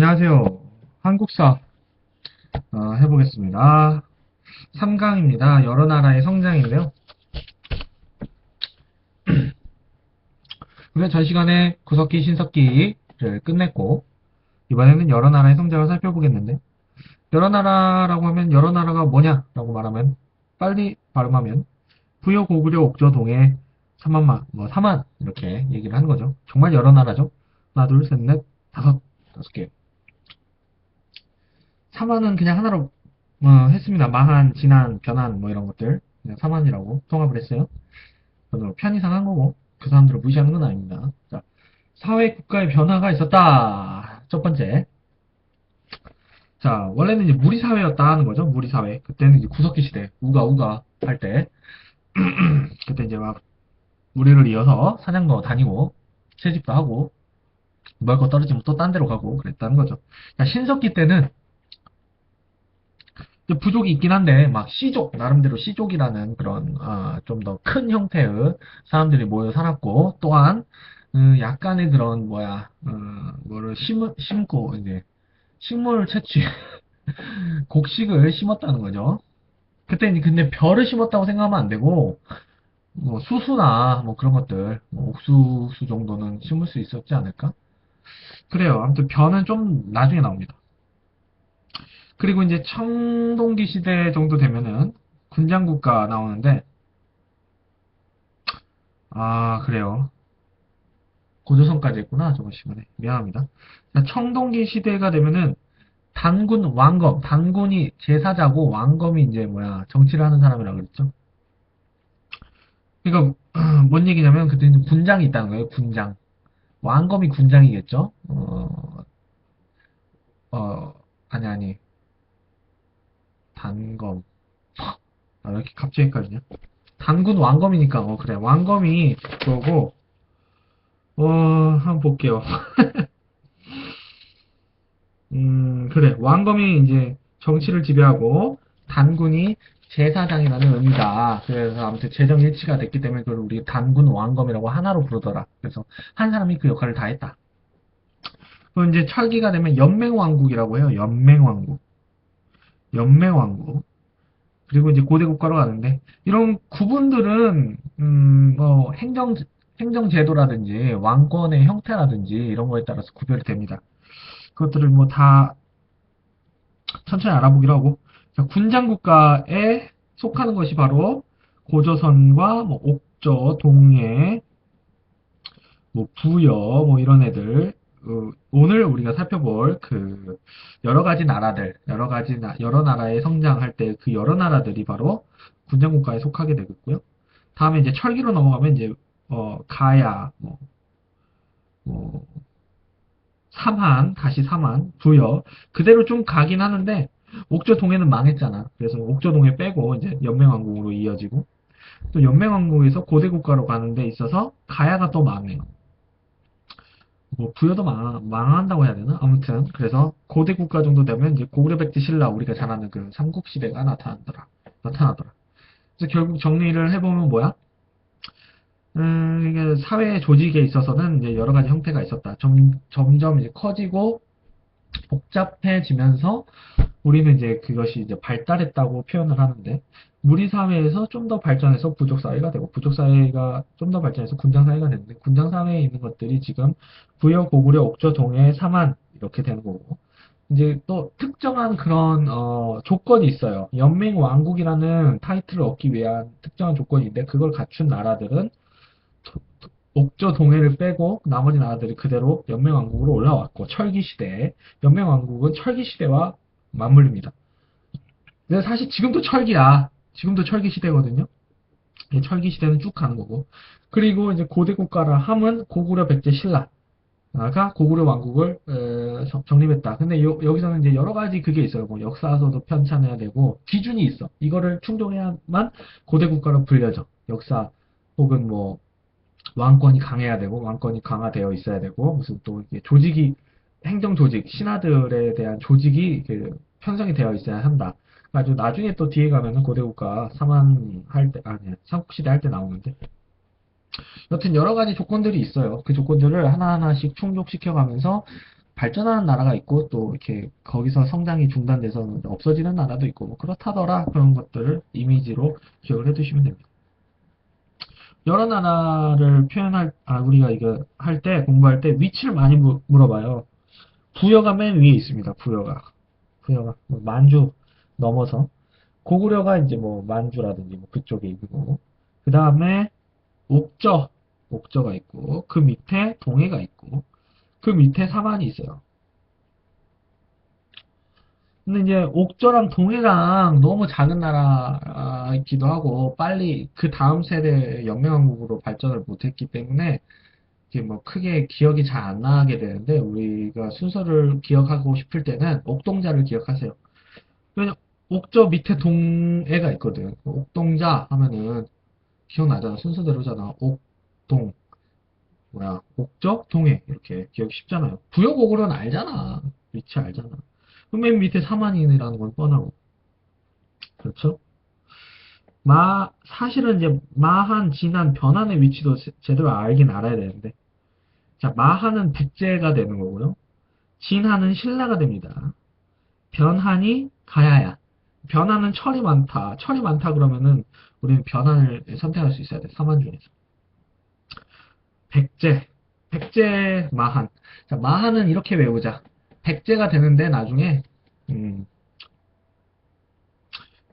안녕하세요. 한국사 해보겠습니다. 3강입니다. 여러 나라의 성장인데요. 우리가 전 시간에 구석기, 신석기를 끝냈고 이번에는 여러 나라의 성장을 살펴보겠는데 여러 나라라고 하면 여러 나라가 뭐냐라고 말하면 빨리 발음하면 부여, 고구려, 옥조, 동해, 삼한마, 삼한 이렇게 얘기를 하는 거죠. 정말 여러 나라죠. 하나, 둘, 셋, 넷, 다섯 개. 삼한은 그냥 하나로 했습니다. 마한, 진한, 변한 뭐 이런 것들 그냥 삼한이라고 통합을 했어요. 저는 편의상 한 거고 그 사람들을 무시하는 건 아닙니다. 자, 사회 국가의 변화가 있었다. 첫 번째. 자, 원래는 이제 무리사회였다 하는 거죠. 무리사회. 그때는 이제 구석기 시대, 우가 할 때. 그때 이제 막 무리를 이어서 사냥도 다니고 채집도 하고 먹을 거 떨어지면 또 딴 데로 가고 그랬다는 거죠. 자, 신석기 때는 부족이 있긴 한데 막 시족 나름대로 시족이라는 그런 좀 더 큰 형태의 사람들이 모여 살았고 또한 약간의 그런 뭐를 심고 이제 식물 채취 곡식을 심었다는 거죠. 그때 이제 근데 벼를 심었다고 생각하면 안 되고 뭐 수수나 뭐 그런 것들 뭐 옥수수 정도는 심을 수 있었지 않을까? 그래요. 아무튼 벼는 좀 나중에 나옵니다. 그리고 이제 청동기 시대 정도 되면은 군장국가 나오는데 그래요. 고조선까지 했구나. 저번 시간에. 미안합니다. 청동기 시대가 되면은 단군 왕검, 단군이 제사자고 왕검이 이제 정치를 하는 사람이라고 그랬죠. 그러니까 뭔 얘기냐면 그때 이제 군장이 있다는 거예요. 군장. 왕검이 군장이겠죠. 어, 아니 단검. 왜 이렇게 갑자기 헷갈리냐? 단군 왕검이니까 그래. 왕검이 그거고 한번 볼게요. 그래. 왕검이 이제 정치를 지배하고 단군이 제사장이라는 의미다. 그래서 아무튼 재정 일치가 됐기 때문에 그걸 우리 단군 왕검이라고 하나로 부르더라. 그래서 한 사람이 그 역할을 다 했다. 그리고 이제 철기가 되면 연맹왕국이라고 해요. 연맹왕국. 연맹왕국. 그리고 이제 고대 국가로 가는데 이런 구분들은 뭐 행정제도라든지 왕권의 형태라든지 이런 거에 따라서 구별이 됩니다. 그것들을 뭐 다 천천히 알아보기로 하고 자, 군장국가에 속하는 것이 바로 고조선과 뭐 옥조, 동해, 뭐 부여 뭐 이런 애들 오늘 우리가 살펴볼 그 여러 가지 나라들 여러 나라의 성장할 때 그 여러 나라들이 바로 군장국가에 속하게 되겠고요. 다음에 이제 철기로 넘어가면 이제 가야 뭐 삼한 다시 삼한 부여 그대로 좀 가긴 하는데 옥조 동해는 망했잖아. 그래서 옥조 동해 빼고 이제 연맹왕국으로 이어지고 또 연맹왕국에서 고대 국가로 가는 데 있어서 가야가 또 망해요. 뭐 부여도 망한다고 해야 되나? 아무튼 그래서 고대 국가 정도 되면 이제 고구려 백제 신라 우리가 잘 아는 그 삼국 시대가 나타나더라. 그래서 결국 정리를 해보면 뭐야? 이게 사회 조직에 있어서는 이제 여러 가지 형태가 있었다. 점점 이제 커지고 복잡해지면서 우리는 이제 그것이 이제 발달했다고 표현을 하는데 무리 사회에서 좀 더 발전해서 부족 사회가 되고 부족 사회가 좀 더 발전해서 군장 사회가 되는데 군장 사회에 있는 것들이 지금 부여, 고구려, 옥조, 동해, 삼한 이렇게 되는 거고 이제 또 특정한 그런 조건이 있어요. 연맹 왕국이라는 타이틀을 얻기 위한 특정한 조건인데 그걸 갖춘 나라들은 옥조 동해를 빼고 나머지 나라들이 그대로 연맹왕국으로 올라왔고 철기 시대에 연맹왕국은 철기 시대와 맞물립니다. 근데 사실 지금도 철기야. 지금도 철기 시대거든요. 철기 시대는 쭉 가는 거고. 그리고 이제 고대 국가라 함은 고구려 백제 신라가 고구려 왕국을 정립했다. 근데 여기서는 이제 여러 가지 그게 있어요. 뭐 역사서도 편찬해야 되고 기준이 있어. 이거를 충족해야만 고대 국가로 불려져. 역사 혹은 뭐 왕권이 강해야 되고 왕권이 강화되어 있어야 되고 무슨 또 이게 조직이 행정 조직 신하들에 대한 조직이 편성이 되어 있어야 한다. 아주 나중에 또 뒤에 가면은 고대국가 삼한할 때 아니 삼국시대 할 때 나오는데 여튼 여러 가지 조건들이 있어요. 그 조건들을 하나하나씩 충족시켜 가면서 발전하는 나라가 있고 또 이렇게 거기서 성장이 중단돼서 없어지는 나라도 있고 뭐 그렇다더라. 그런 것들을 이미지로 기억을 해두시면 됩니다. 여러 나라를 우리가 이거 할 때, 공부할 때 위치를 많이 물어봐요. 부여가 맨 위에 있습니다. 부여가 뭐 만주 넘어서 고구려가 이제 뭐 만주라든지 뭐 그쪽에 있고, 그 다음에 옥저가 있고, 그 밑에 동해가 있고, 그 밑에 삼한이 있어요. 근데 이제 옥저랑 동해랑 너무 작은 나라이기도 하고 빨리 그 다음 세대 연맹왕국으로 발전을 못했기 때문에 이게 뭐 크게 기억이 잘 안 나게 되는데 우리가 순서를 기억하고 싶을 때는 옥동자를 기억하세요. 왜냐 옥저 밑에 동해가 있거든. 옥동자 하면은 기억나잖아. 순서대로잖아. 옥동 옥저 동해 이렇게 기억이 쉽잖아요. 부여곡으로는 알잖아. 위치 알잖아. 그럼 맨 밑에 사만인이라는 건 뻔하고 그렇죠? 사실은 이제 마한, 진한, 변한의 위치도 제대로 알긴 알아야 되는데 자 마한은 백제가 되는 거고요. 진한은 신라가 됩니다. 변한이 가야야. 변한은 철이 많다 그러면은 우리는 변한을 선택할 수 있어야 돼. 서만 중에서. 백제, 마한. 자, 마한은 이렇게 외우자. 백제가 되는데 나중에 음,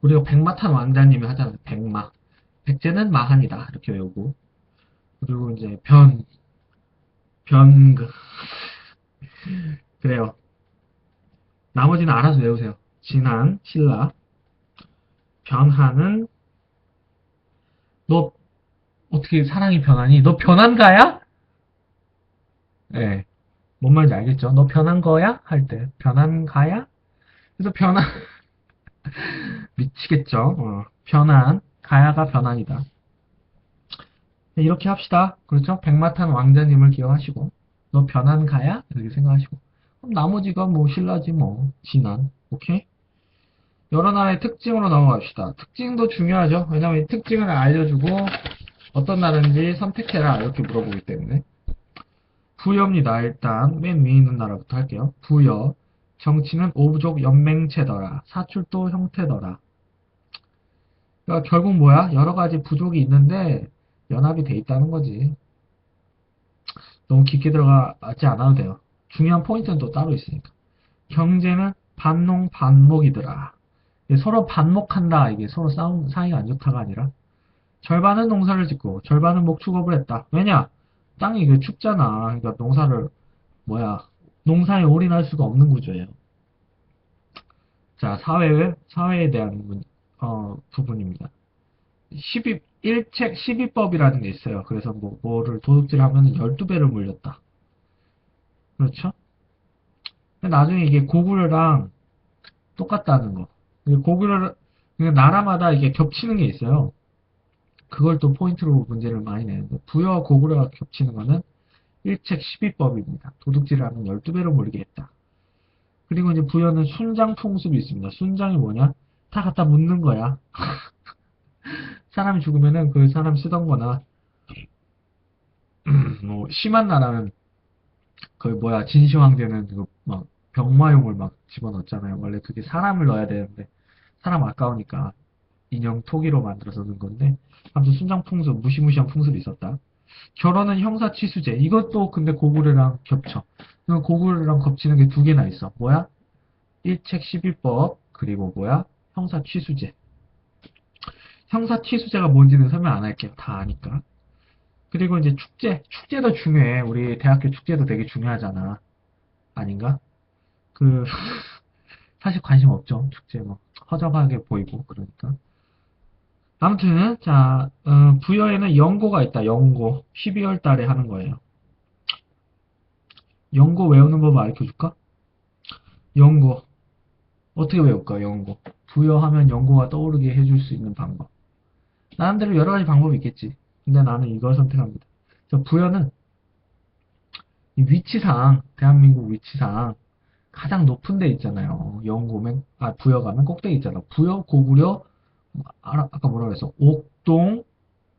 우리가 백마탄 왕자님이 하잖아요. 백마. 백제는 마한이다. 이렇게 외우고. 그리고 이제 변, 그래요. 나머지는 알아서 외우세요. 진한, 신라. 변한은 너 어떻게 사랑이 변하니? 너 변한 가야? 예. 네. 뭔 말인지 알겠죠? 너 변한 거야? 할 때. 변한 가야? 그래서 미치겠죠? 변한, 가야가 변한이다. 네, 이렇게 합시다. 그렇죠? 백마탄 왕자님을 기억하시고. 너 변한 가야? 이렇게 생각하시고. 그럼 나머지가 뭐 신라지 뭐. 진한. 오케이? 여러 나라의 특징으로 넘어갑시다. 특징도 중요하죠. 왜냐면 이 특징을 알려주고 어떤 나라인지 선택해라. 이렇게 물어보기 때문에. 부여입니다. 일단 맨 위에 있는 나라부터 할게요. 부여. 정치는 오부족 연맹체더라. 사출도 형태더라. 그러니까 결국 뭐야? 여러 가지 부족이 있는데 연합이 돼 있다는 거지. 너무 깊게 들어가지 않아도 돼요. 중요한 포인트는 또 따로 있으니까. 경제는 반농 반목이더라. 서로 반목한다. 이게 서로 사이가 안 좋다가 아니라 절반은 농사를 짓고 절반은 목축업을 했다. 왜냐? 땅이 춥잖아. 그러니까 농사에 올인할 수가 없는 구조예요. 자, 사회에 대한 부분입니다. 12법이라는 게 있어요. 그래서 뭐를 도둑질 하면 12배를 물렸다. 그렇죠? 근데 나중에 이게 고구려랑 똑같다는 거. 나라마다 이게 겹치는 게 있어요. 그걸 또 포인트로 문제를 많이 내는데, 부여와 고구려가 겹치는 거는 일책 12법입니다. 도둑질을 하면 12배로 물리게 했다. 그리고 이제 부여는 순장 풍습이 있습니다. 순장이 뭐냐? 다 갖다 묻는 거야. 사람이 죽으면은 그 사람 쓰던 거나, 뭐, 심한 나라는, 진시황제는 막, 병마용을 막 집어넣었잖아요. 원래 그게 사람을 넣어야 되는데, 사람 아까우니까 인형 토기로 만들어서 넣은 건데, 아무튼 순장 풍습, 무시무시한 풍습이 있었다. 결혼은 형사취수제. 이것도 근데 고구려랑 겹쳐. 고구려랑 겹치는 게 두 개나 있어. 뭐야? 일책 11법, 그리고 형사취수제. 형사취수제가 뭔지는 설명 안 할게요. 다 아니까. 그리고 이제 축제도 중요해. 우리 대학교 축제도 되게 중요하잖아. 아닌가? 그, 사실 관심 없죠. 축제 뭐. 허접하게 보이고, 그러니까. 아무튼, 자, 부여에는 연고가 있다. 연고. 12월 달에 하는 거예요. 연고 외우는 법 알려 줄까? 연고. 어떻게 외울까, 연고? 부여하면 연고가 떠오르게 해줄 수 있는 방법. 나름대로 여러 가지 방법이 있겠지. 근데 나는 이걸 선택합니다. 부여는 위치상, 대한민국 위치상 가장 높은 데 있잖아요. 부여가면 꼭대기 있잖아. 부여, 고구려, 아까 뭐라 그랬어?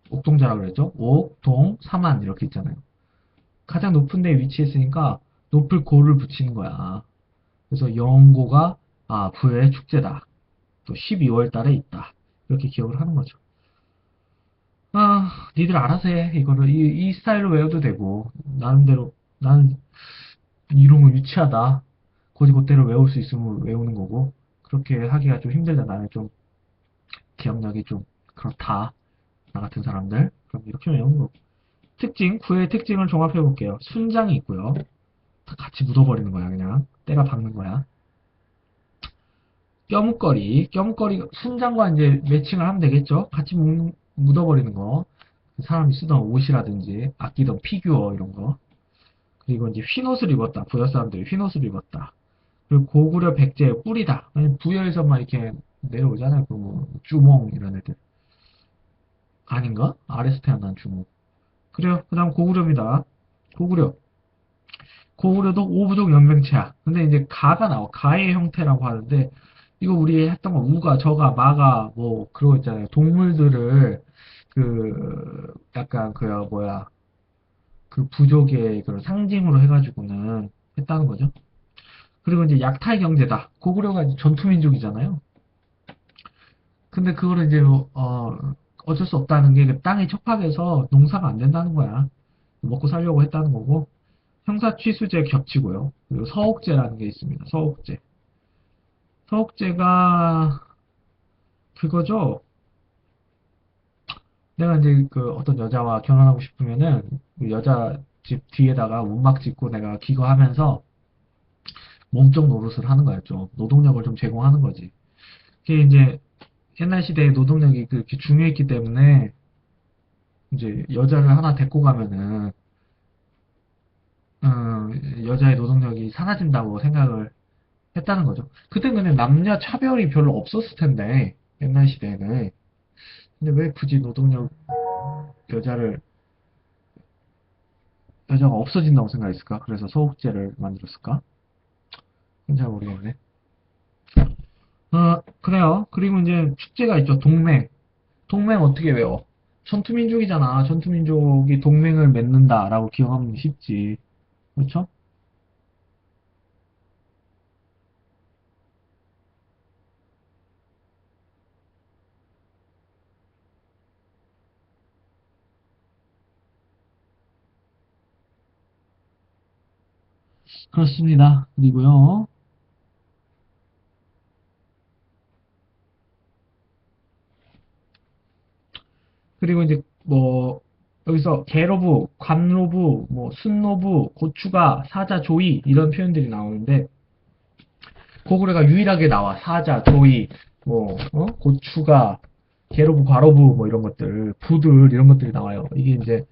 옥동자라고 그랬죠? 옥, 동, 삼안 이렇게 있잖아요. 가장 높은 데에 위치했으니까 높을 고를 붙이는 거야. 그래서 영고가 부여의 축제다. 또 12월 달에 있다. 이렇게 기억을 하는 거죠. 니들 알아서 해. 이거를 이 스타일로 외워도 되고 나름대로 나는 이런 거 유치하다. 곧이곧대로 외울 수 있으면 외우는 거고 그렇게 하기가 좀 힘들다. 나는 좀 기억력이 좀 그렇다. 나 같은 사람들. 그럼 이렇게 외우는 거고. 특징, 구의 특징을 종합해 볼게요. 순장이 있고요. 다 같이 묻어버리는 거야, 그냥. 때가 박는 거야. 껴묵거리, 순장과 이제 매칭을 하면 되겠죠? 같이 묻어버리는 거. 사람이 쓰던 옷이라든지, 아끼던 피규어, 이런 거. 그리고 이제 흰옷을 입었다. 부여 사람들이 흰옷을 입었다. 그리고 고구려 백제의 뿔이다. 아니, 부여에서만 이렇게 내려오잖아요. 그 뭐, 주몽, 이런 애들. 아닌가? 아래서 태어난 주몽. 그래요. 그 다음 고구려입니다. 고구려. 고구려도 오부족 연맹체야. 근데 이제 가가 나와. 가의 형태라고 하는데, 이거 우리 했던 거, 우가, 저가, 마가, 뭐, 그런 거 있잖아요. 동물들을, 약간, 뭐야, 그 부족의 그런 상징으로 해가지고는 했다는 거죠. 그리고 이제 약탈 경제다. 고구려가 이제 전투민족이잖아요. 근데 그거를 이제, 어쩔 수 없다는 게, 그 땅이 척박해서 농사가 안 된다는 거야. 먹고 살려고 했다는 거고, 형사 취수제 겹치고요. 그리고 서옥제라는 게 있습니다. 서옥제. 서옥제가 그거죠. 내가 이제 그 어떤 여자와 결혼하고 싶으면은 그 여자 집 뒤에다가 문막 짓고 내가 기거하면서 몸쪽 노릇을 하는 거야. 좀 노동력을 좀 제공하는 거지. 그게 이제 옛날 시대에 노동력이 그렇게 중요했기 때문에 이제 여자를 하나 데리고 가면은 여자의 노동력이 사라진다고 생각을 했다는 거죠. 그때 근데 남녀 차별이 별로 없었을 텐데 옛날 시대에는 근데 왜 굳이 노동력 여자를 여자가 없어진다고 생각했을까? 그래서 소옥제를 만들었을까? 그건 잘 모르겠네. 그래요. 그리고 이제 축제가 있죠. 동맹. 동맹 어떻게 외워? 전투민족이잖아. 전투민족이 동맹을 맺는다라고 기억하면 쉽지. 그렇죠? 그렇습니다. 그리고요. 그리고 이제 뭐 여기서 계로부, 관로부, 뭐 순로부, 고추가, 사자, 조이 이런 표현들이 나오는데 고구려가 유일하게 나와. 사자, 조이, 뭐 고추가, 계로부, 과로부 뭐 이런 것들, 부들 이런 것들이 나와요. 이게 이제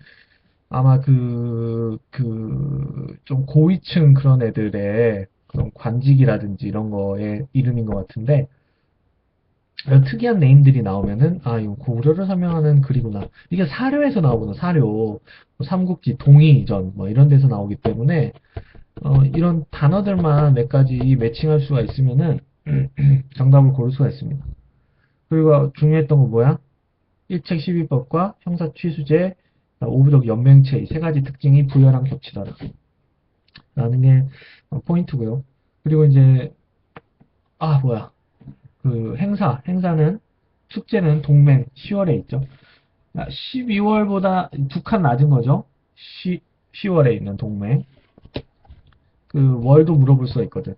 아마 좀 고위층 그런 애들의 그런 관직이라든지 이런 거의 이름인 것 같은데 이런 특이한 네임들이 나오면은 이거 고구려를 설명하는 글이구나. 이게 사료에서 나오구나. 사료, 뭐 삼국지, 동의전 뭐 이런 데서 나오기 때문에 이런 단어들만 몇 가지 매칭할 수가 있으면은 정답을 고를 수가 있습니다. 그리고 중요했던 거 뭐야? 일책 12법과 형사 취수제, 오부적 연맹체 이 세 가지 특징이 부여랑 겹치더라. 라는 게 포인트고요. 그리고 이제 뭐야? 그 행사는 축제는 동맹 10월에 있죠. 12월보다 두 칸 낮은 거죠. 10월에 있는 동맹. 그 월도 물어볼 수가 있거든.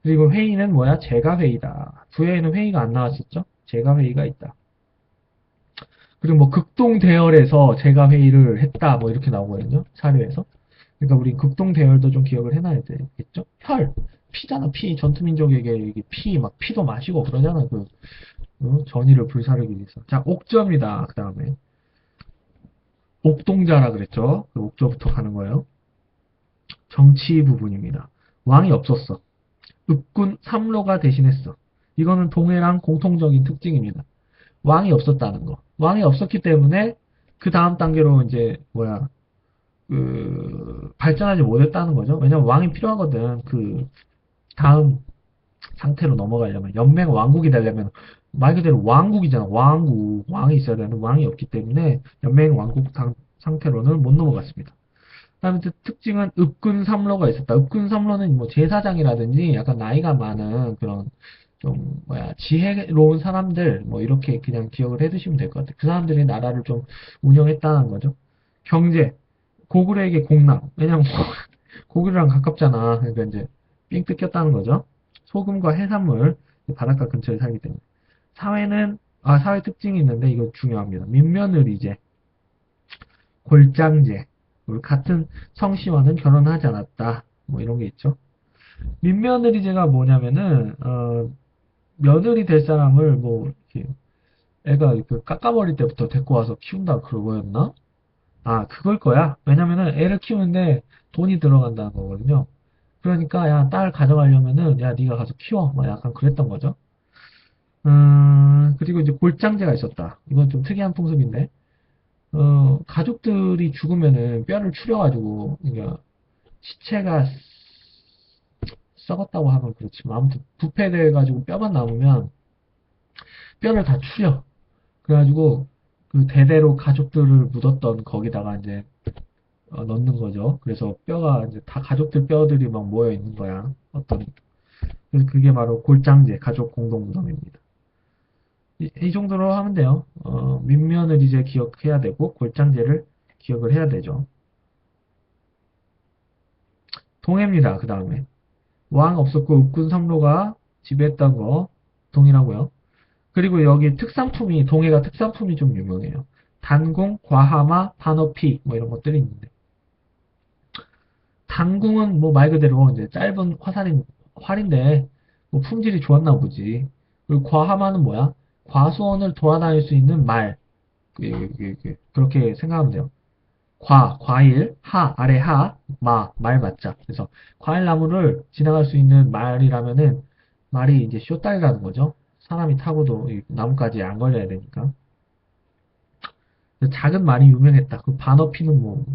그리고 회의는 뭐야? 제가 회의다. 부여에는 회의가 안 나왔었죠? 제가 회의가 있다. 그리고 뭐 극동 대열에서 제가 회의를 했다. 뭐 이렇게 나오거든요. 사료에서. 그러니까 우리 극동 대열도 좀 기억을 해놔야 되겠죠? 피잖아, 피. 전투민족에게 이게 막 피도 마시고 그러잖아. 전의를 불사르기 위해서. 자, 옥저입니다. 그 다음에. 옥동자라 그랬죠? 그 옥저부터 가는 거예요. 정치 부분입니다. 왕이 없었어. 읍군 삼로가 대신했어. 이거는 동해랑 공통적인 특징입니다. 왕이 없었다는 거. 왕이 없었기 때문에 그 다음 단계로 이제 발전하지 못했다는 거죠. 왜냐면 왕이 필요하거든. 그 다음 상태로 넘어가려면 연맹 왕국이 되려면 말 그대로 왕국이잖아. 왕이 있어야 되는 왕이 없기 때문에 연맹 왕국 상태로는 못 넘어갔습니다. 다음에 또 특징은 읍군삼로가 있었다. 읍군삼로는 뭐 제사장이라든지 약간 나이가 많은 그런 좀 뭐야 지혜로운 사람들 뭐 이렇게 그냥 기억을 해두시면 될 것 같아요. 그 사람들이 나라를 좀 운영했다는 거죠. 경제 고구려에게 공남 왜냐면 고구려랑 가깝잖아. 그러니까 이제 삥 뜯겼다는 거죠. 소금과 해산물 바닷가 근처에 살기 때문에 사회는 사회 특징이 있는데 이거 중요합니다. 민면의리제 골장제 그리고 같은 성씨와는 결혼하지 않았다. 뭐 이런 게 있죠. 민며느리제가 뭐냐면은 며느리 될 사람을 뭐 이렇게 애가 그 깎아버릴 때부터 데리고 와서 키운다 그거였나? 아 그걸 거야. 왜냐면은 애를 키우는데 돈이 들어간다는 거거든요. 그러니까 야 딸 가져가려면은 야 네가 가서 키워. 막 약간 그랬던 거죠. 그리고 이제 골장제가 있었다. 이건 좀 특이한 풍습인데 가족들이 죽으면은 뼈를 추려가지고 그러니까 시체가 썩었다고 하면 그렇지만 아무튼 부패돼가지고 뼈만 남으면 뼈를 다 추려. 그래가지고 그 대대로 가족들을 묻었던 거기다가 이제 넣는 거죠. 그래서 뼈가 이제 다 가족들 뼈들이 막 모여 있는 거야. 그래서 그게 바로 골장제 가족 공동 무덤입니다. 이 정도로 하면 돼요. 민면을 이제 기억해야 되고 골장제를 기억을 해야 되죠. 동해입니다. 그 다음에 왕 없었고 육군 삼로가 지배했던 거 동이라고요. 그리고 여기 특산품이 동해가 특산품이 좀 유명해요. 단궁, 과하마, 반어피 뭐 이런 것들이 있는데 단궁은 뭐 말 그대로 이제 짧은 활인데 뭐 품질이 좋았나 보지. 그리고 과하마는 뭐야? 과수원을 돌아다닐 수 있는 말. 그렇게 생각하면 돼요. 과일, 아래 말 맞자. 그래서 과일 나무를 지나갈 수 있는 말이라면은 말이 이제 쇼다리라는 거죠. 사람이 타고도 이 나무까지 안 걸려야 되니까. 작은 말이 유명했다. 그 반어피는 뭐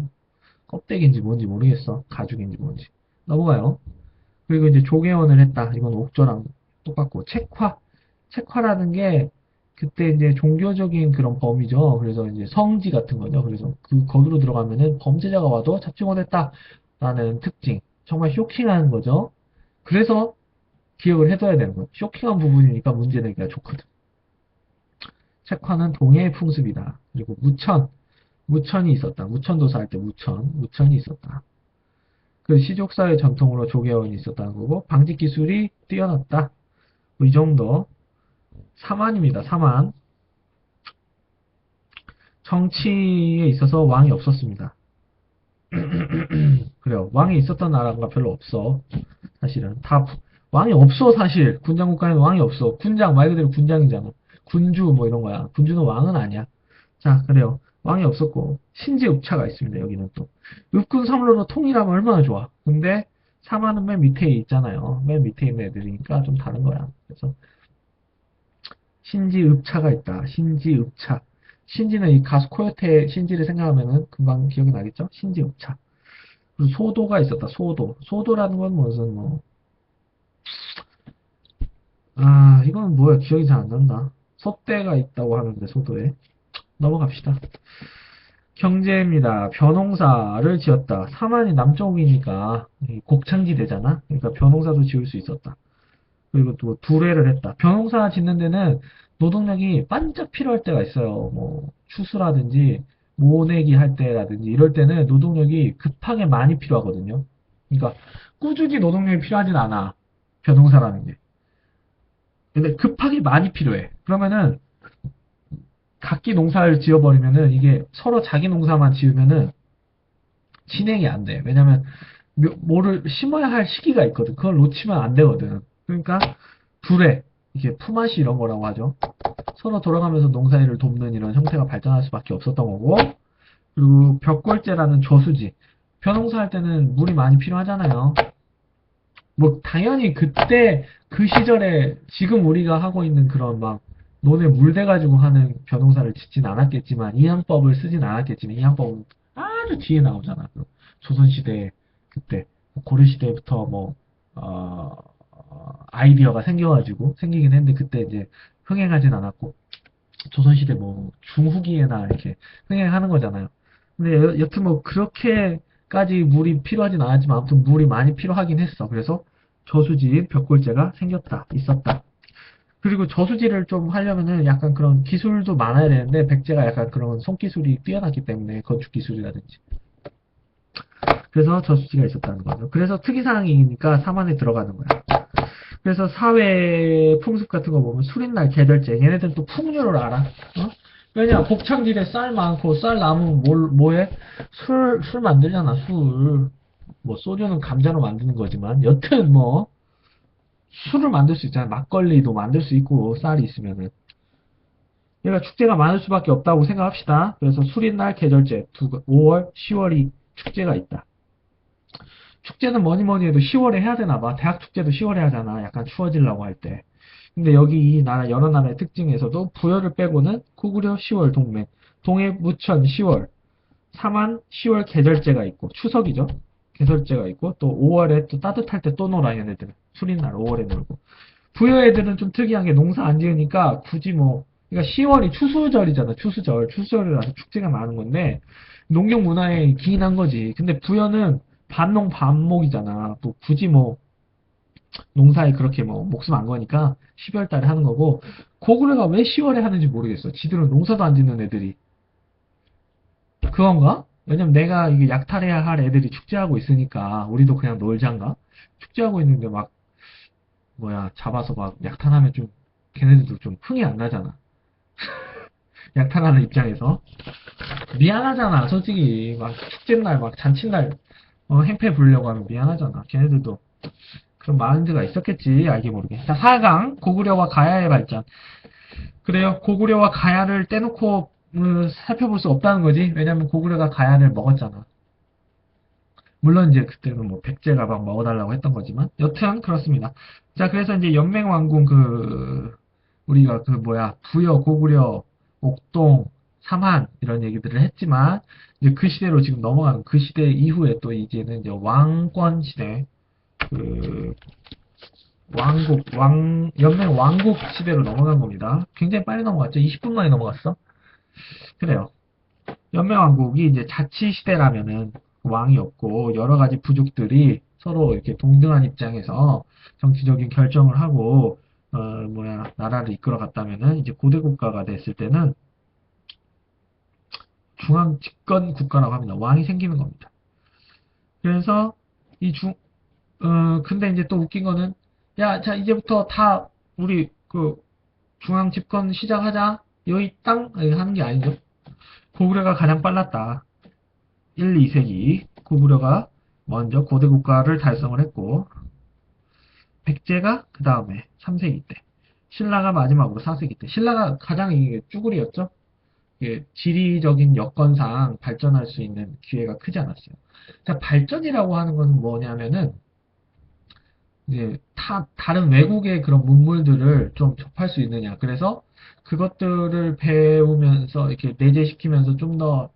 껍데기인지 뭔지 모르겠어. 가죽인지 뭔지. 넘어가요. 그리고 이제 조개원을 했다. 이건 옥조랑 똑같고 책화라는 게 그때 이제 종교적인 그런 범위죠. 그래서 이제 성지 같은 거죠. 그래서 거기로 들어가면은 범죄자가 와도 잡지 못했다라는 특징. 정말 쇼킹한 거죠. 그래서 기억을 해둬야 되는 거예요. 쇼킹한 부분이니까 문제 내기가 좋거든. 책화는 동해의 풍습이다. 그리고 무천이 있었다. 무천도사 할 때 무천이 있었다. 그 시족사회 전통으로 조계원이 있었다는 거고 방직 기술이 뛰어났다. 뭐이 정도. 사만입니다. 사만. 정치에 있어서 왕이 없었습니다. 그래요. 왕이 있었던 나라가 별로 없어. 사실은 왕이 없어 사실. 군장 국가에는 왕이 없어. 군장 말 그대로 군장이잖아. 군주 뭐 이런 거야. 군주는 왕은 아니야. 자, 그래요. 왕이 없었고 신지읍차가 있습니다. 여기는 또 읍군 삼로로 통일하면 얼마나 좋아. 근데 사마는 맨 밑에 있잖아요. 맨 밑에 있는 애들이니까 좀 다른 거야. 그래서 신지읍차가 있다. 신지읍차. 신지는 이 가수 코요테 신지를 생각하면은 금방 기억이 나겠죠? 신지읍차. 그리고 소도가 있었다. 소도라는 건 무슨 뭐 이건 뭐야? 기억이 잘 안 난다. 소떼가 있다고 하는데 소도에 넘어갑시다. 경제입니다. 벼농사를 지었다. 사만이 남쪽이니까 곡창지대잖아. 그러니까 벼농사도 지을 수 있었다. 그리고 또 두레를 했다. 벼농사 짓는 데는 노동력이 반짝 필요할 때가 있어요. 뭐 추수라든지 모내기 할 때라든지 이럴 때는 노동력이 급하게 많이 필요하거든요. 그러니까 꾸준히 노동력이 필요하진 않아. 벼농사라는 게. 근데 급하게 많이 필요해. 그러면은 각기 농사를 지어버리면은 이게 서로 자기 농사만 지으면은 진행이 안 돼. 왜냐면 뭐를 심어야 할 시기가 있거든. 그걸 놓치면 안 되거든. 그러니까 둘에 이게 품앗이 이런 거라고 하죠. 서로 돌아가면서 농사일을 돕는 이런 형태가 발전할 수밖에 없었던 거고 그리고 벽골제라는 저수지. 벼농사 할 때는 물이 많이 필요하잖아요. 뭐 당연히 그때 그 시절에 지금 우리가 하고 있는 그런 막 논에 물대 가지고 하는 벼농사를 짓진 않았겠지만 이항법을 쓰진 않았겠지만 이항법은 아주 뒤에 나오잖아. 그 조선시대 그때 고려시대부터 뭐 아이디어가 생기긴 했는데 그때 이제 흥행하진 않았고 조선시대 뭐 중후기에나 이렇게 흥행하는 거잖아요. 근데 여튼 뭐 그렇게 그렇게까지 물이 필요하진 않았지만 아무튼 물이 많이 필요하긴 했어. 그래서 저수지 벽골제가 생겼다, 있었다. 그리고 저수지를 좀 하려면은 약간 그런 기술도 많아야 되는데 백제가 약간 그런 손기술이 뛰어났기 때문에 건축 기술이라든지 그래서 저수지가 있었다는 거죠. 그래서 특이사항이니까 사만에 들어가는 거야. 그래서 사회 풍습 같은 거 보면 술인날 계절제 얘네들은 또 풍류를 알아. 어? 왜냐 곡창질에 쌀 많고 쌀 남으면 뭐해? 술 만들잖아 술. 뭐 소주는 감자로 만드는 거지만 여튼 뭐 술을 만들 수 있잖아. 막걸리도 만들 수 있고 쌀이 있으면은. 얘가 축제가 많을 수밖에 없다고 생각합시다. 그래서 술인날 계절제 5월, 10월이 축제가 있다. 축제는 뭐니 뭐니 해도 10월에 해야 되나 봐. 대학 축제도 10월에 하잖아. 약간 추워지려고 할 때. 근데 여기 이 나라 여러 나라의 특징에서도 부여를 빼고는 고구려 10월 동맹, 동해 무천 10월, 사만 10월 계절제가 있고 추석이죠. 계절제가 있고 또 5월에 또 따뜻할 때 또 놀아 얘네들은. 술인날 5월에 놀고. 부여 애들은 좀 특이한 게 농사 안 지으니까 굳이 뭐 그러니까 10월이 추수절이잖아. 추수절. 추수절이라서 축제가 많은 건데 농경 문화에 기인한 거지. 근데 부여는 반농 반목이잖아. 또 굳이 뭐 농사에 그렇게 뭐 목숨 안 거니까 12월 달에 하는 거고 고구려가 왜 10월에 하는지 모르겠어. 지들은 농사도 안 짓는 애들이 그건가? 왜냐면 내가 이게 약탈해야 할 애들이 축제하고 있으니까 우리도 그냥 놀잔가? 축제하고 있는데 막 뭐야 잡아서 막 약탈하면 좀 걔네들도 좀 흥이 안 나잖아. 약탈하는 입장에서 미안하잖아. 솔직히 막 축제날 막 잔칫날 행패 부르려고 하면 미안하잖아. 걔네들도 그런 마인드가 있었겠지. 알게 모르게. 자, 4강 고구려와 가야의 발전. 그래요. 고구려와 가야를 떼놓고 살펴볼 수 없다는 거지. 왜냐면 고구려가 가야를 먹었잖아. 물론 이제 그때는 뭐 백제가 막 먹어달라고 했던 거지만 여튼 그렇습니다. 자, 그래서 이제 연맹왕궁 우리가 뭐야 부여, 고구려, 옥동, 삼한 이런 얘기들을 했지만 이제 그 시대로 지금 넘어가는 그 시대 이후에 또 이제는 이제 왕권 시대 그 연맹 왕국 시대로 넘어간 겁니다. 굉장히 빨리 넘어갔죠. 20분 만에 넘어갔어. 그래요. 연맹왕국이 이제 자치시대라면은 왕이 없고 여러 가지 부족들이 서로 이렇게 동등한 입장에서 정치적인 결정을 하고 나라를 이끌어 갔다면은 이제 고대 국가가 됐을 때는 중앙 집권 국가라고 합니다. 왕이 생기는 겁니다. 그래서 이 근데 이제 또 웃긴 거는 야, 자 이제부터 다 우리 중앙 집권 시작하자. 여기 땅 하는 게 아니죠. 고구려가 가장 빨랐다. 1, 2세기 고구려가 먼저 고대 국가를 달성을 했고 백제가 그 다음에 3세기 때 신라가 마지막으로 4세기 때 신라가 가장 이게 쭈구리였죠. 이게 지리적인 여건상 발전할 수 있는 기회가 크지 않았어요. 자, 발전이라고 하는 것은 뭐냐면은 이제 다른 외국의 그런 문물들을 좀 접할 수 있느냐. 그래서 그것들을 배우면서 이렇게 내재시키면서 좀 더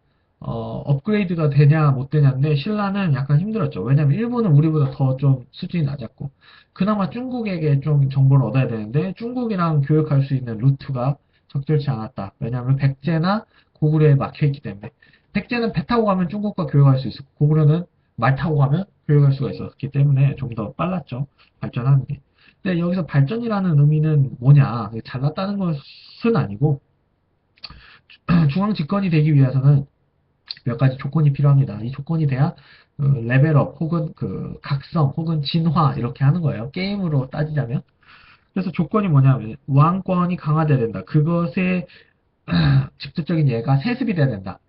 업그레이드가 되냐 못 되냐인데 신라는 약간 힘들었죠. 왜냐면 일본은 우리보다 더 좀 수준이 낮았고 그나마 중국에게 좀 정보를 얻어야 되는데 중국이랑 교역할 수 있는 루트가 적절치 않았다. 왜냐하면 백제나 고구려에 막혀 있기 때문에 백제는 배 타고 가면 중국과 교역할 수 있었고 고구려는 말 타고 가면 교역할 수가 있었기 때문에 좀 더 빨랐죠. 발전하는 게. 근데 여기서 발전이라는 의미는 뭐냐? 잘났다는 것은 아니고 중앙 집권이 되기 위해서는 몇 가지 조건이 필요합니다. 이 조건이 돼야 레벨업 혹은 각성 혹은 진화 이렇게 하는 거예요. 게임으로 따지자면. 그래서 조건이 뭐냐면 왕권이 강화돼야 된다. 그것의 직접적인 예가 세습이 돼야 된다.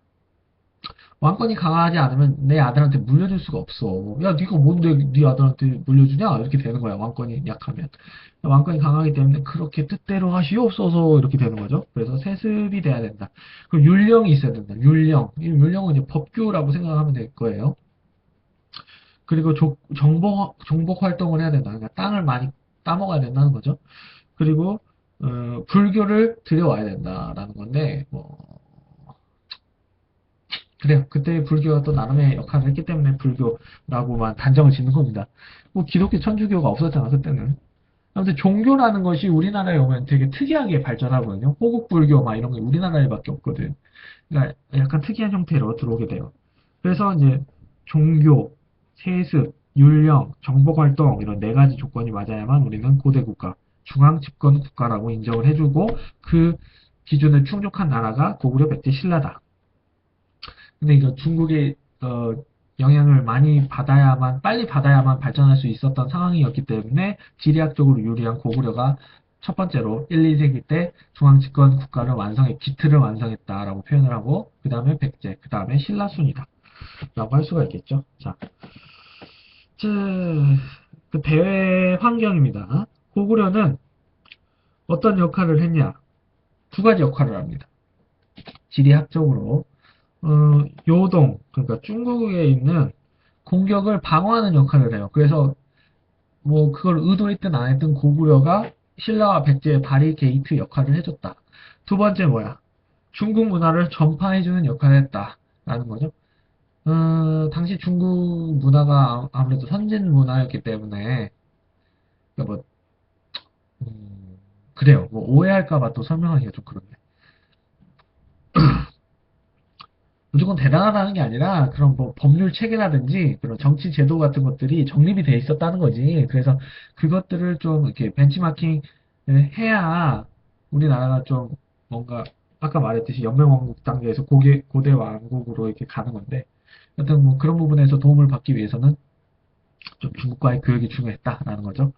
왕권이 강하지 않으면 내 아들한테 물려줄 수가 없어. 야, 네가 뭔데 네 아들한테 물려주냐? 이렇게 되는 거야. 왕권이 약하면. 왕권이 강하기 때문에 그렇게 뜻대로 하시옵소서 이렇게 되는 거죠. 그래서 세습이 돼야 된다. 그리고 율령이 있어야 된다. 율령. 이 율령은 이제 법규라고 생각하면 될 거예요. 그리고 정복 활동을 해야 된다. 그러니까 땅을 많이 따먹어야 된다는 거죠. 그리고 불교를 들여와야 된다라는 건데 뭐 그래요. 그때 불교가 또 나름의 역할을 했기 때문에 불교라고만 단정을 짓는 겁니다. 뭐 기독교, 천주교가 없었잖아, 그때는. 아무튼 종교라는 것이 우리나라에 오면 되게 특이하게 발전하거든요. 호국불교 막 이런 게 우리나라에밖에 없거든. 그러니까 약간 특이한 형태로 들어오게 돼요. 그래서 이제 종교, 세습, 율령, 정복활동 이런 네 가지 조건이 맞아야만 우리는 고대 국가, 중앙 집권 국가라고 인정을 해주고 그 기준을 충족한 나라가 고구려 백제 신라다. 근데 이거 중국의 영향을 많이 받아야만 빨리 받아야만 발전할 수 있었던 상황이었기 때문에 지리학적으로 유리한 고구려가 첫 번째로 1, 2세기 때 중앙 집권 국가를 기틀을 완성했다라고 표현을 하고 그 다음에 백제, 그 다음에 신라순이다 라고 할 수가 있겠죠. 자, 그 대외 환경입니다. 고구려는 어떤 역할을 했냐? 두 가지 역할을 합니다. 지리학적으로 요동, 그러니까 중국에 있는 공격을 방어하는 역할을 해요. 그래서 뭐 그걸 의도했든 안 했든 고구려가 신라와 백제의 바리게이트 역할을 해줬다. 두 번째 뭐야? 중국 문화를 전파해주는 역할을 했다라는 거죠. 당시 중국 문화가 아무래도 선진 문화였기 때문에 그러니까 뭐 그래요. 뭐 오해할까봐 또 설명하기가 좀 그런데. 무조건 대단하다는 게 아니라 그런 뭐 법률 체계라든지 그런 정치 제도 같은 것들이 정립이 돼 있었다는 거지. 그래서 그것들을 좀 이렇게 벤치마킹 해야 우리나라가 좀 뭔가 아까 말했듯이 연맹왕국 단계에서 고대 왕국으로 이렇게 가는 건데 하여튼 뭐 그런 부분에서 도움을 받기 위해서는 좀 중국과의 교역이 중요했다라는 거죠.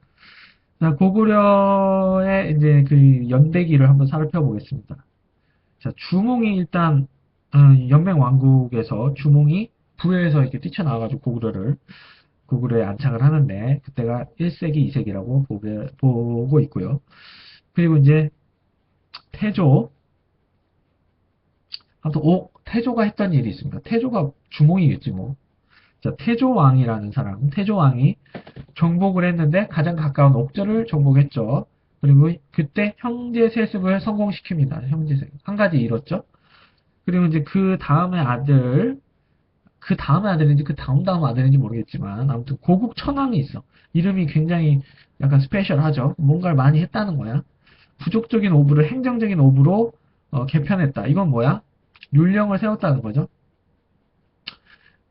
자, 고구려의 이제 그 연대기를 한번 살펴보겠습니다. 자, 주몽이 일단 연맹 왕국에서 주몽이 부여에서 이렇게 뛰쳐나와가지고 고구려에 안착을 하는데 그때가 1세기, 2세기라고 보고 있고요. 그리고 이제 태조, 아무튼 태조가 했던 일이 있습니다. 태조가 주몽이겠지 뭐. 자, 태조왕이라는 사람, 태조왕이 정복을 했는데 가장 가까운 옥저를 정복했죠. 그리고 그때 형제 세습을 성공시킵니다. 형제 세습. 한 가지 잃었죠. 그리고 이제 그 다음의 아들인지 그 다음 아들인지 모르겠지만 아무튼 고국 천왕이 있어. 이름이 굉장히 약간 스페셜하죠. 뭔가를 많이 했다는 거야. 부족적인 오부를 행정적인 오부로 개편했다. 이건 뭐야? 율령을 세웠다는 거죠.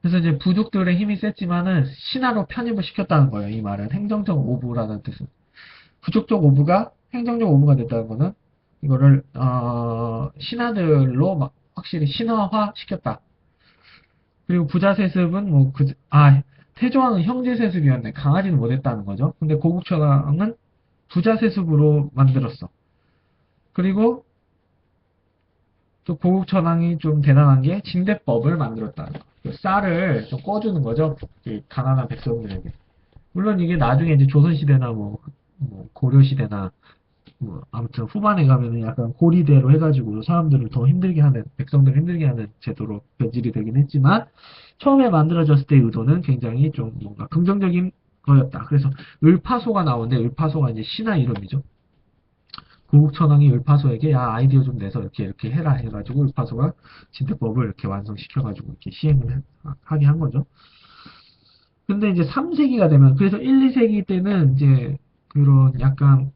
그래서 이제 부족들의 힘이 셌지만은 신하로 편입을 시켰다는 거예요. 이 말은 행정적 오부라는 뜻은. 부족적 오부가 행정적 오부가 됐다는 거는 이거를 신하들로 막 확실히 신화화 시켰다. 그리고 부자 세습은 태조왕은 형제 세습이었네. 강아지는 못했다는 거죠. 근데 고국천왕은 부자 세습으로 만들었어. 그리고 또 고국천왕이 좀 대단한 게 진대법을 만들었다는 거. 그 쌀을 좀 꺼주는 거죠. 그 가난한 백성들에게. 물론 이게 나중에 이제 조선시대나 뭐 고려시대나 뭐 아무튼 후반에 가면은 약간 고리대로 해가지고 사람들을 더 힘들게 하는 백성들을 힘들게 하는 제도로 변질이 되긴 했지만 처음에 만들어졌을 때의 의도는 굉장히 좀 뭔가 긍정적인 거였다. 그래서 을파소가 나오는데 을파소가 이제 신하 이름이죠. 고국천왕이 을파소에게 야 아이디어 좀 내서 이렇게 해라 해가지고 을파소가 진대법을 이렇게 완성시켜가지고 이렇게 시행을 하게 한 거죠. 근데 이제 3세기가 되면 그래서 1, 2세기 때는 이제 그런 약간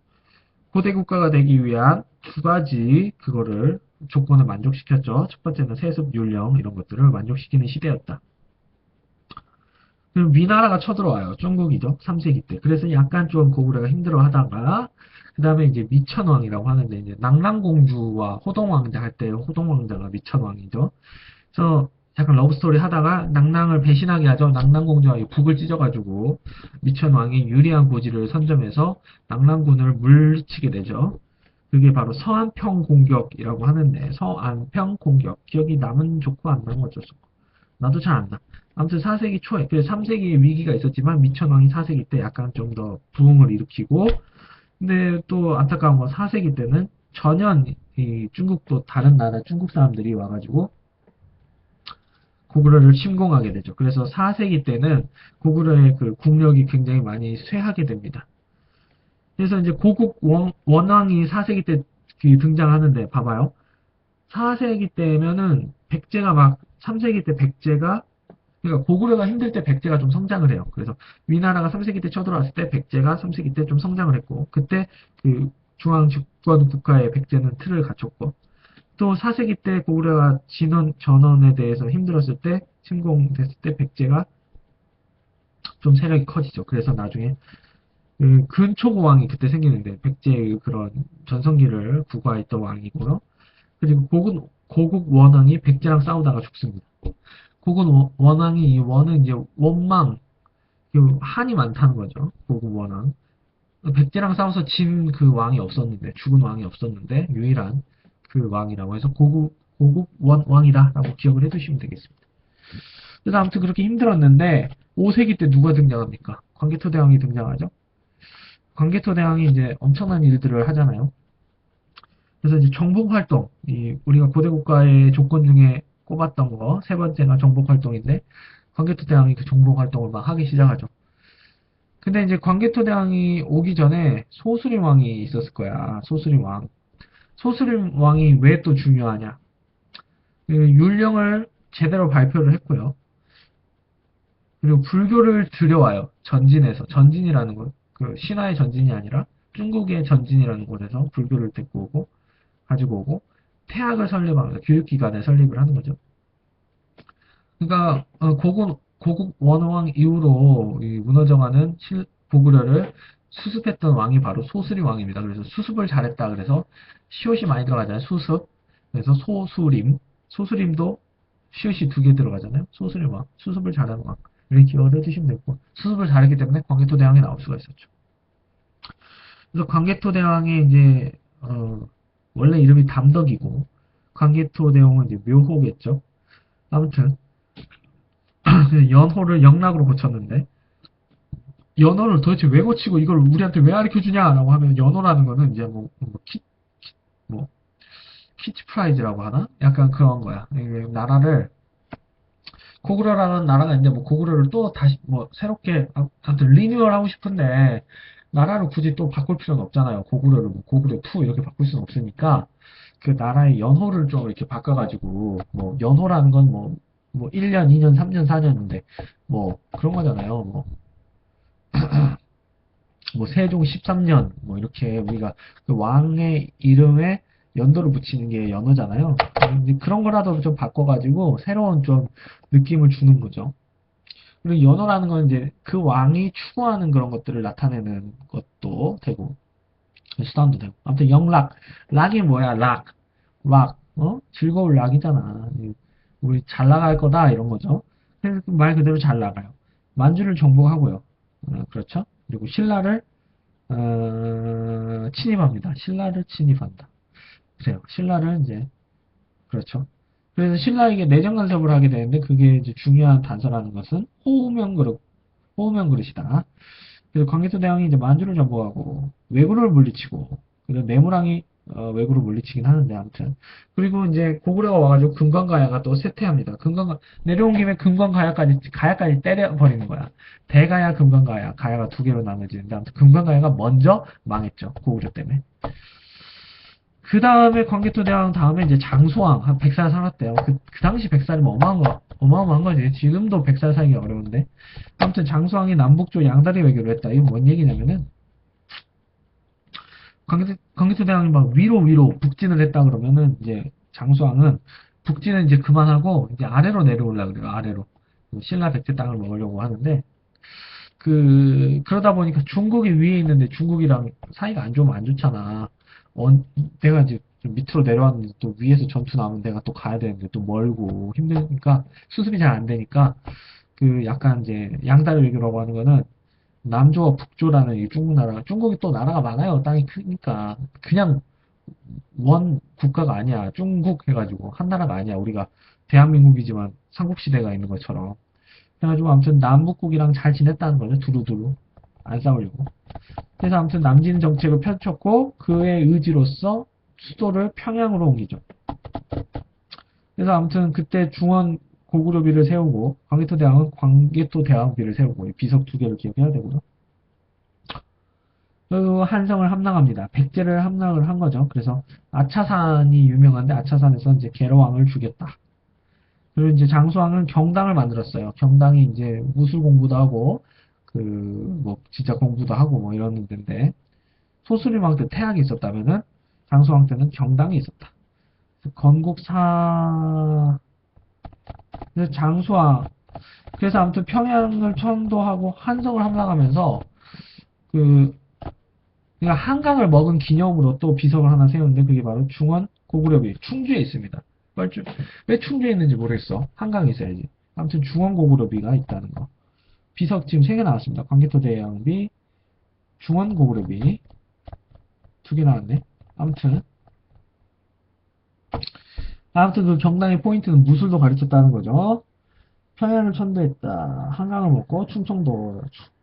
고대 국가가 되기 위한 두 가지 그거를 조건을 만족시켰죠. 첫 번째는 세습, 율령 이런 것들을 만족시키는 시대였다. 그럼 위나라가 쳐들어와요. 중국이죠. 3세기 때. 그래서 약간 좀 고구려가 힘들어 하다가 그 다음에 이제 미천왕이라고 하는데 이제 낙랑공주와 호동왕자 할 때 호동왕자가 미천왕이죠. 그래서 약간 러브스토리 하다가 낙랑을 배신하게 하죠. 낙랑공주가 북을 찢어가지고 미천왕이 유리한 고지를 선점해서 낙랑군을 물리치게 되죠. 그게 바로 서안평 공격이라고 하는데 서안평 공격 기억이 나면 좋고 안 나면 어쩔 수 없고 나도 잘 안 나. 아무튼 4세기 초에 그래서 3세기에 위기가 있었지만 미천왕이 4세기 때 약간 좀 더 부흥을 일으키고 근데 또 안타까운 건 4세기 때는 전혀 이 중국도 다른 나라 중국 사람들이 와가지고 고구려를 침공하게 되죠. 그래서 4세기 때는 고구려의 그 국력이 굉장히 많이 쇠하게 됩니다. 그래서 이제 고국 원왕이 4세기 때 등장하는데 봐봐요. 4세기 때면은 백제가 막 3세기 때 백제가 그러니까 고구려가 힘들 때 백제가 좀 성장을 해요. 그래서 위나라가 3세기 때 쳐들어왔을 때 백제가 3세기 때 좀 성장을 했고 그때 그 중앙 집권 국가의 백제는 틀을 갖췄고 또 4세기 때 고구려가 전원에 대해서 힘들었을 때 침공됐을 때 백제가 좀 세력이 커지죠. 그래서 나중에 그 근초고 왕이 그때 생기는데 백제의 그런 전성기를 구가했던 왕이고요. 그리고 고국 원왕이 백제랑 싸우다가 죽습니다. 고국 원왕이 이 원은 이제 원망 그 한이 많다는 거죠. 고국 원왕. 백제랑 싸워서 진 그 왕이 없었는데 죽은 왕이 없었는데 유일한 그 왕이라고 해서 고국 원왕이다라고 기억을 해두시면 되겠습니다. 그래서 아무튼 그렇게 힘들었는데 5세기 때 누가 등장합니까? 광개토대왕이 등장하죠. 광개토대왕이 이제 엄청난 일들을 하잖아요. 그래서 이제 정복 활동, 우리가 고대 국가의 조건 중에 꼽았던 거 세 번째가 정복 활동인데 광개토대왕이 그 정복 활동을 막 하기 시작하죠. 근데 이제 광개토대왕이 오기 전에 소수림 왕이 있었을 거야. 소수림 왕. 소수림 왕이 왜 또 중요하냐? 그 율령을 제대로 발표를 했고요. 그리고 불교를 들여와요. 전진에서. 전진이라는 것. 그 신화의 전진이 아니라 중국의 전진이라는 곳에서 불교를 데리고 오고 가지고 오고 태학을 설립합니다. 교육기관을 설립을 하는 거죠. 그러니까 고국 원왕 이후로 무너져가는 고구려를 수습했던 왕이 바로 소수림 왕입니다. 그래서 수습을 잘했다. 그래서 시옷이 많이 들어가잖아요. 수습. 그래서 소수림도 시옷이 두 개 들어가잖아요. 소수림 왕, 수습을 잘하는 왕. 이렇게 기억을 해주시면 되고 수습을 잘했기 때문에 광개토대왕이 나올 수가 있었죠. 그래서 광개토대왕이 이제 원래 이름이 담덕이고 광개토대왕은 이제 묘호겠죠. 아무튼 연호를 영락으로 고쳤는데 연호를 도대체 왜 고치고 이걸 우리한테 왜 가르쳐 주냐라고 하면 연호라는 거는 이제 뭐 키치프라이즈라고 하나? 약간 그런 거야. 나라를 고구려라는 나라가 있는데 뭐 고구려를 또 다시 뭐 새롭게 아무튼 리뉴얼 하고 싶은데 나라를 굳이 또 바꿀 필요는 없잖아요. 고구려를 뭐 고구려 2 이렇게 바꿀 수는 없으니까 그 나라의 연호를 좀 이렇게 바꿔가지고 뭐 연호라는 건 뭐 1년, 2년, 3년, 4년인데 뭐 그런 거잖아요. 뭐 세종 13년 뭐 이렇게 우리가 그 왕의 이름에 연도를 붙이는 게 연호잖아요. 이제 그런 거라도 좀 바꿔가지고 새로운 좀 느낌을 주는 거죠. 그리고 연호라는 건 이제 그 왕이 추구하는 그런 것들을 나타내는 것도 되고 수단도 되고 아무튼 영락 락이 뭐야 락 즐거울 락이잖아. 우리 잘 나갈 거다 이런 거죠. 그래서 말 그대로 잘 나가요. 만주를 정복하고요. 그렇죠. 그리고 신라를 침입합니다. 신라를 침입한다. 그래요. 신라를 이제 그렇죠. 그래서 신라에게 내정 간섭을 하게 되는데 그게 이제 중요한 단서라는 것은 호우명 그릇이다. 그래서 광개토대왕이 이제 만주를 정복하고 왜구를 물리치고 그리고 내무랑이 왜구를 물리치긴 하는데 아무튼 그리고 이제 고구려가 와가지고 금관가야가 또 쇠퇴합니다. 금관가 내려온 김에 가야까지 때려버리는 거야. 대가야 금관가야 가야가 두 개로 나눠지는데 아무튼 금관가야가 먼저 망했죠. 고구려 때문에. 그 다음에 광개토대왕 다음에 이제 장소왕 한 100살 살았대요. 그 당시 100살이면 어마어마한 거지. 지금도 100살 살기 어려운데. 아무튼 장소왕이 남북조 양다리 외교를 했다. 이건 뭔 얘기냐면은 광개토대왕이 막 위로 북진을 했다 그러면은 이제 장소왕은 북진은 이제 그만하고 이제 아래로 내려올라 그래요. 아래로. 신라 백제 땅을 먹으려고 하는데 그러다 보니까 중국이 위에 있는데 중국이랑 사이가 안 좋으면 안 좋잖아. 내가 이제 좀 밑으로 내려왔는데 또 위에서 전투 나면 내가 또 가야 되는데 또 멀고 힘드니까 수습이 잘 안 되니까 그 약간 이제 양다리 외교라고 하는 거는 남조와 북조라는 이 중국 나라, 중국이 또 나라가 많아요. 땅이 크니까 그냥 원 국가가 아니야. 중국 해가지고 한 나라가 아니야. 우리가 대한민국이지만 삼국시대가 있는 것처럼. 그래가지고 아무튼 남북국이랑 잘 지냈다는 거죠. 두루두루 안 싸우려고. 그래서 아무튼 남진 정책을 펼쳤고 그의 의지로서 수도를 평양으로 옮기죠. 그래서 아무튼 그때 중원 고구려비를 세우고 광개토대왕은 광개토대왕비를 세우고 비석 두 개를 기억해야 되고요. 그리고 한성을 함락합니다. 백제를 함락을 한 거죠. 그래서 아차산이 유명한데 아차산에서 이제 계로왕을 죽였다. 그리고 이제 장수왕은 경당을 만들었어요. 경당이 이제 무술 공부도 하고 뭐 진짜 공부도 하고 뭐 이런 데인데 소수림왕 때 태양이 있었다면은 장수왕 때는 경당이 있었다. 건국 그래서 장수왕. 그래서 아무튼 평양을 천도하고 한성을 함락하면서 그 그러니까 한강을 먹은 기념으로 또 비석을 하나 세웠는데 그게 바로 중원 고구려비 충주에 있습니다. 왜 충주에 있는지 모르겠어. 한강에 있어야지. 아무튼 중원 고구려비가 있다는 거. 비석 지금 3개 나왔습니다. 광개토 대왕비, 중원 고구려비 2개 나왔네. 아무튼 그 경당의 포인트는 무술도 가르쳤다는 거죠. 평양을 천도했다. 한강을 먹고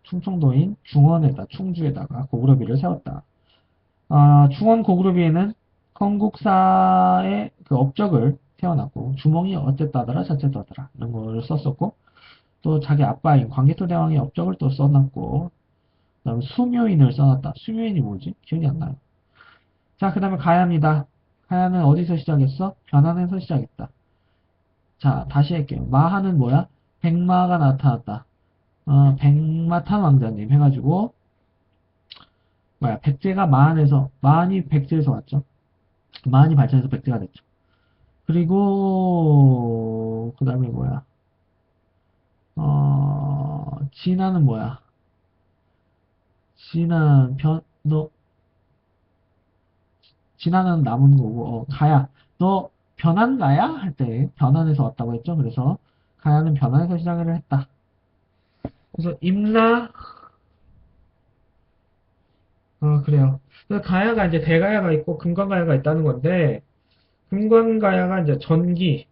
충청도인 중원에다 충주에다가 고구려비를 세웠다. 중원 고구려비에는 건국사의 그 업적을 세워놨고 주몽이 어쨌다더라 저쨌다더라 이런 걸 썼었고 또 자기 아빠인 광개토 대왕의 업적을 또 써놨고 그다음 수묘인을 써놨다. 수묘인이 뭐지? 기억이 안 나요. 자, 그 다음에 가야입니다. 가야는 어디서 시작했어? 변환에서 시작했다. 자, 다시 할게요. 마하는 뭐야? 백마가 나타났다. 백마탄 왕자님 해가지고 뭐야? 백제가 마한이 백제에서 왔죠. 마한이 발전해서 백제가 됐죠. 그리고 그 다음에 뭐야? 진화는 뭐야? 진화는 진화는 남은 거고, 가야. 너 변한 가야? 할 때 변환에서 왔다고 했죠. 그래서 가야는 변환에서 시작을 했다. 그래서 임나, 그래요. 그래서 가야가 이제 대가야가 있고 금관가야가 있다는 건데, 금관가야가 이제 전기,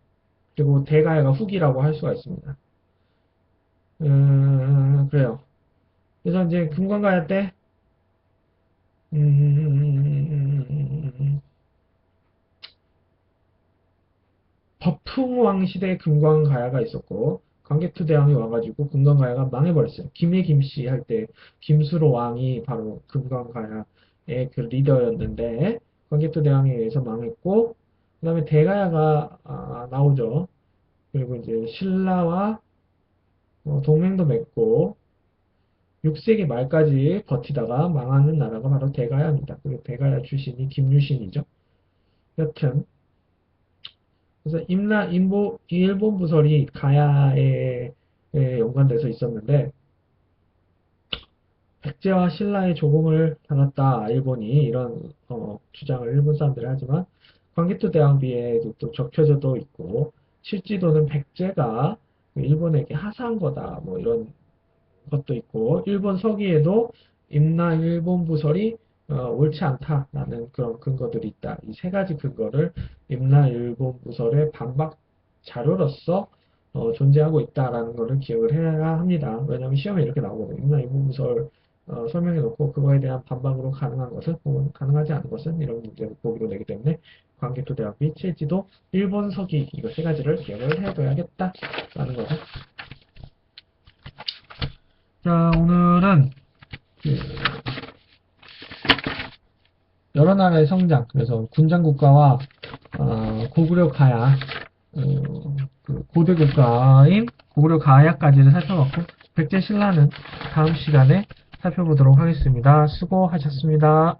그리고 대가야가 후기라고 할 수가 있습니다. 그래요. 그래서 이제 금관가야 때, 음, 법흥왕 시대에 금관가야가 있었고 광개토 대왕이 와가지고 금관가야가 망해버렸어요. 김해 김씨 할 때 김수로 왕이 바로 금관가야의 그 리더였는데 광개토 대왕에 의해서 망했고 그 다음에 대가야가 나오죠. 그리고 이제 신라와 동맹도 맺고 6세기 말까지 버티다가 망하는 나라가 바로 대가야입니다. 그리고 대가야 출신이 김유신이죠. 여튼 그래서 일본 부설이 가야에 연관돼서 있었는데 백제와 신라의 조공을 당했다 일본이 이런 주장을 일본 사람들이 하지만 광개토 대왕비에도 또 적혀져도 있고 실지도는 백제가 일본에게 하사한 거다 뭐 이런 것도 있고 일본 서기에도 임나 일본 부설이 옳지 않다라는 그런 근거들이 있다. 이 세 가지 근거를 임나 일본 부설의 반박 자료로서 존재하고 있다라는 것을 기억을 해야 합니다. 왜냐하면 시험에 이렇게 나오거든요. 임나 일본 부설 설명해 놓고 그거에 대한 반박으로 가능한 것은 혹은 가능하지 않은 것은 이런 문제를 보기로 되기 때문에 광개토 대왕비 칠지도 일본 서기 이거 세 가지를 기억을 해둬야겠다라는 거죠. 자, 오늘은 그 여러 나라의 성장, 그래서 군장국가와 고구려 가야, 그 고대 국가인 고구려 가야까지를 살펴봤고, 백제 신라는 다음 시간에 살펴보도록 하겠습니다. 수고하셨습니다.